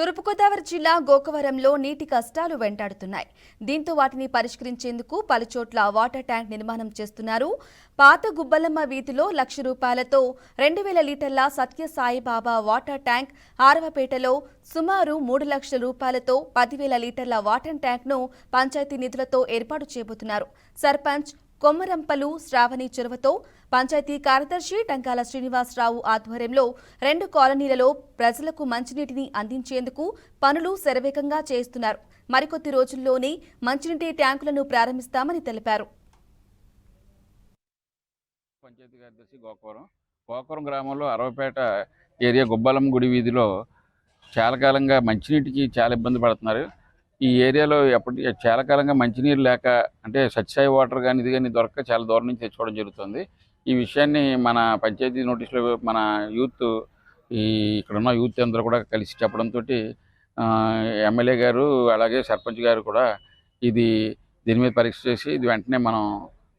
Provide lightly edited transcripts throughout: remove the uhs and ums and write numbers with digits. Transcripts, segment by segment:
తూర్పుగోదావరి జిల్లా గోకవరంలో నీటి కష్టాలు వెంటాడుతున్నాయి. దీంతో వాటిని పరిష్కరించేందుకు పలుచోట్ల వాటర్ ట్యాంక్ నిర్మాణం చేస్తున్నారు. పాత గుబ్బలమ్మ వీధిలో ₹1,00,000తో 2,000 లీటర్ల సత్యసాయిబాబా వాటర్ ట్యాంక్, ఆరవపేటలో సుమారు ₹3,00,000తో 10,000 లీటర్ల వాటర్ ట్యాంక్ను పంచాయతీ నిధులతో ఏర్పాటు చేయబోతున్నారు. సర్పంచ్ కొమ్మరంపలు శ్రావణి చొరవతో పంచాయతీ కార్యదర్శి టంకాల శ్రీనివాసరావు ఆధ్వర్యంలో 2 కాలనీలలో ప్రజలకు మంచినీటిని అందించేందుకు పనులు శరవేగంగా చేస్తున్నారు. మరికొద్ది రోజుల్లోనే మంచినీటి ట్యాంకులను ప్రారంభిస్తామని తెలిపారు. పంచాయతీ కార్యదర్శి గోకవరం గ్రామంలో అరవపేట ఏరియా గుబ్బలమ్మ గుడి వీధిలో చాలా కాలంగా మంచినీటికి చాలా ఇబ్బంది పడుతున్నారు. ఈ ఏరియాలో చాలా కాలంగా మంచినీరు లేక, అంటే సత్యసాయి వాటర్ కానీ ఇది కానీ దొరక్క చాలా దూరం నుంచి తెచ్చుకోవడం జరుగుతుంది. ఈ విషయాన్ని మన పంచాయతీ నోటీసులో మన యూత్, ఇక్కడున్న యూత్ అందరూ కూడా కలిసి చెప్పడంతో ఎమ్మెల్యే గారు అలాగే సర్పంచ్ గారు కూడా దీని మీద పరీక్ష చేసి ఇది వెంటనే మనం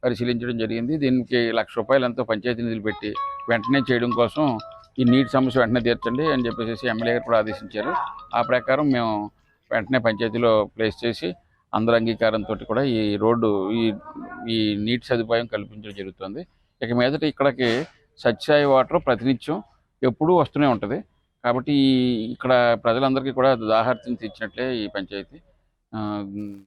పరిశీలించడం జరిగింది. దీనికి ₹1,00,000 ఎంతో పంచాయతీ నిధులు పెట్టి వెంటనే చేయడం కోసం ఈ నీటి సమస్య వెంటనే తీర్చండి అని చెప్పేసి ఎమ్మెల్యే గారు కూడా ఆదేశించారు. ఆ ప్రకారం మేము వెంటనే పంచాయతీలో ప్లేస్ చేసి అందరి అంగీకారంతో కూడా ఈ రోడ్డు ఈ నీటి సదుపాయం కల్పించడం జరుగుతుంది. ఇక మీదట ఇక్కడికి సత్యసాయి వాటర్ ప్రతినిత్యం ఎప్పుడూ వస్తూనే ఉంటుంది. కాబట్టి ఇక్కడ ప్రజలందరికీ కూడా దాహార్తిని తీర్చినట్లే ఈ పంచాయతీ.